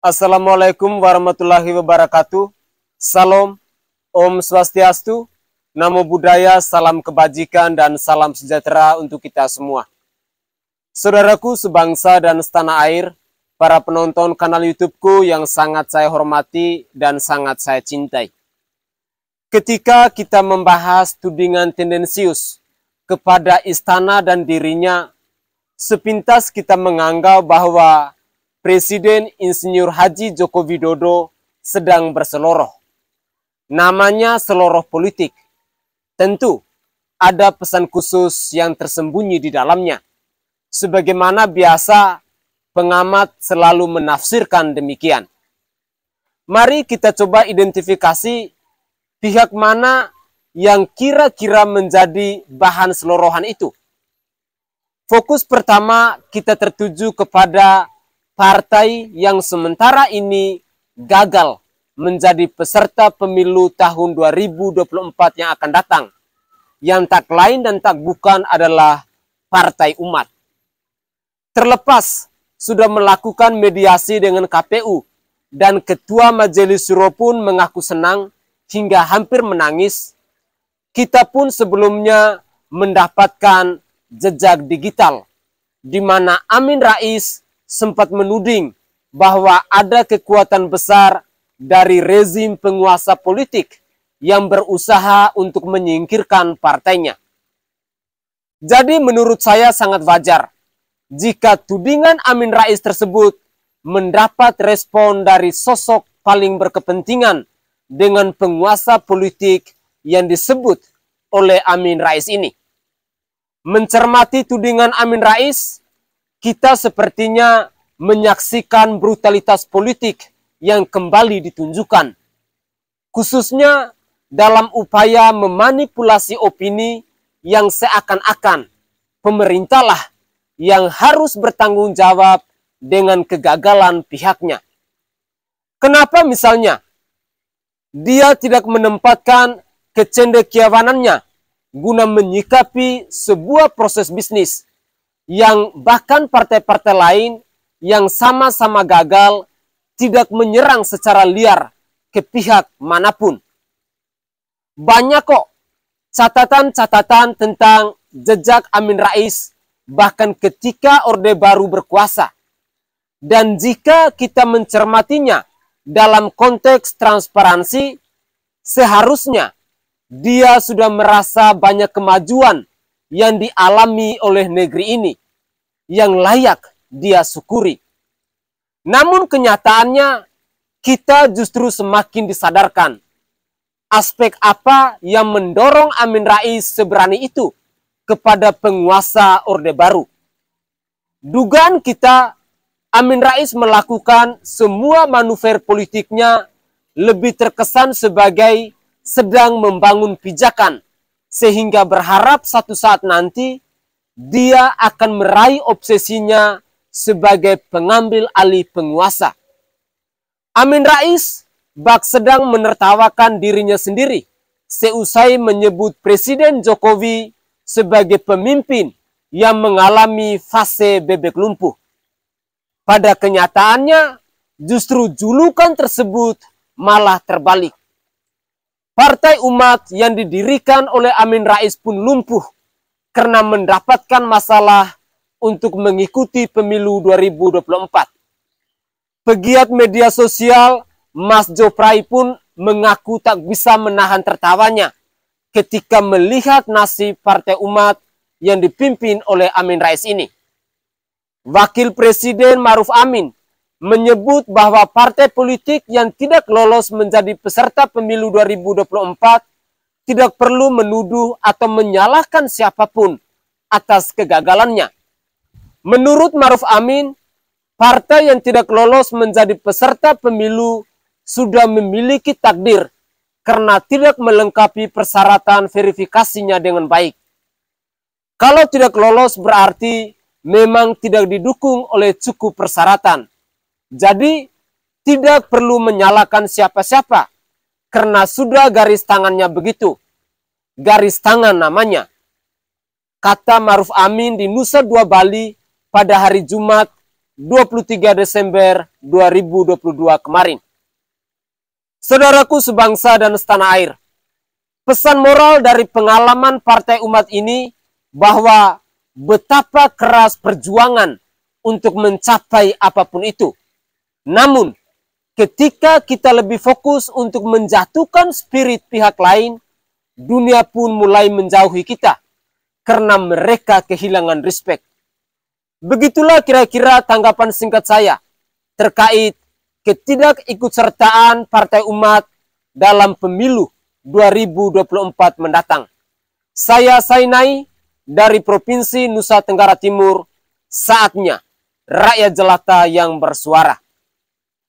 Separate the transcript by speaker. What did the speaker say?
Speaker 1: Assalamualaikum warahmatullahi wabarakatuh. Salam, Om Swastiastu, Namo Buddhaya, salam kebajikan dan salam sejahtera untuk kita semua. Saudaraku sebangsa dan setanah air, para penonton kanal YouTubeku yang sangat saya hormati dan sangat saya cintai. Ketika kita membahas tudingan tendensius kepada istana dan dirinya, sepintas kita menganggap bahwa Presiden Insinyur Haji Joko Widodo sedang berseloroh. Namanya seloroh politik. Tentu ada pesan khusus yang tersembunyi di dalamnya. Sebagaimana biasa, pengamat selalu menafsirkan demikian. Mari kita coba identifikasi pihak mana yang kira-kira menjadi bahan selorohan itu. Fokus pertama kita tertuju kepada partai yang sementara ini gagal menjadi peserta pemilu tahun 2024 yang akan datang. Yang tak lain dan tak bukan adalah Partai Umat. Terlepas sudah melakukan mediasi dengan KPU dan Ketua Majelis Syuro pun mengaku senang hingga hampir menangis, kita pun sebelumnya mendapatkan jejak digital di mana Amin Rais sempat menuding bahwa ada kekuatan besar dari rezim penguasa politik yang berusaha untuk menyingkirkan partainya. Jadi menurut saya sangat wajar jika tudingan Amin Rais tersebut mendapat respon dari sosok paling berkepentingan dengan penguasa politik yang disebut oleh Amin Rais ini. Mencermati tudingan Amin Rais, kita sepertinya menyaksikan brutalitas politik yang kembali ditunjukkan. Khususnya dalam upaya memanipulasi opini yang seakan-akan pemerintahlah yang harus bertanggung jawab dengan kegagalan pihaknya. Kenapa misalnya dia tidak menempatkan kecendekiawanannya guna menyikapi sebuah proses bisnis yang bahkan partai-partai lain yang sama-sama gagal tidak menyerang secara liar ke pihak manapun. Banyak kok catatan-catatan tentang jejak Amin Rais bahkan ketika Orde Baru berkuasa. Dan jika kita mencermatinya dalam konteks transparansi, seharusnya dia sudah merasa banyak kemajuan yang dialami oleh negeri ini, yang layak dia syukuri. Namun kenyataannya kita justru semakin disadarkan aspek apa yang mendorong Amin Rais seberani itu kepada penguasa Orde Baru. Dugaan kita, Amin Rais melakukan semua manuver politiknya lebih terkesan sebagai sedang membangun pijakan, sehingga berharap satu saat nanti dia akan meraih obsesinya sebagai pengambil alih penguasa. Amin Rais bak sedang menertawakan dirinya sendiri seusai menyebut Presiden Jokowi sebagai pemimpin yang mengalami fase bebek lumpuh. Pada kenyataannya justru julukan tersebut malah terbalik. Partai Umat yang didirikan oleh Amin Rais pun lumpuh karena mendapatkan masalah untuk mengikuti pemilu 2024. Pegiat media sosial Mas Joprai pun mengaku tak bisa menahan tertawanya ketika melihat nasib Partai Umat yang dipimpin oleh Amin Rais ini. Wakil Presiden Ma'ruf Amin menyebut bahwa partai politik yang tidak lolos menjadi peserta pemilu 2024 tidak perlu menuduh atau menyalahkan siapapun atas kegagalannya. Menurut Ma'ruf Amin, partai yang tidak lolos menjadi peserta pemilu sudah memiliki takdir karena tidak melengkapi persyaratan verifikasinya dengan baik. Kalau tidak lolos berarti memang tidak didukung oleh cukup persyaratan. Jadi tidak perlu menyalahkan siapa-siapa karena sudah garis tangannya begitu. Garis tangan namanya. Kata Ma'ruf Amin di Nusa Dua Bali pada hari Jumat 23 Desember 2022 kemarin. Saudaraku sebangsa dan setanah air, pesan moral dari pengalaman Partai Umat ini bahwa betapa keras perjuangan untuk mencapai apapun itu. Namun, ketika kita lebih fokus untuk menjatuhkan spirit pihak lain, dunia pun mulai menjauhi kita karena mereka kehilangan respect. Begitulah kira-kira tanggapan singkat saya terkait ketidakikutsertaan Partai Umat dalam pemilu 2024 mendatang. Saya Sainai dari Provinsi Nusa Tenggara Timur, saatnya rakyat jelata yang bersuara.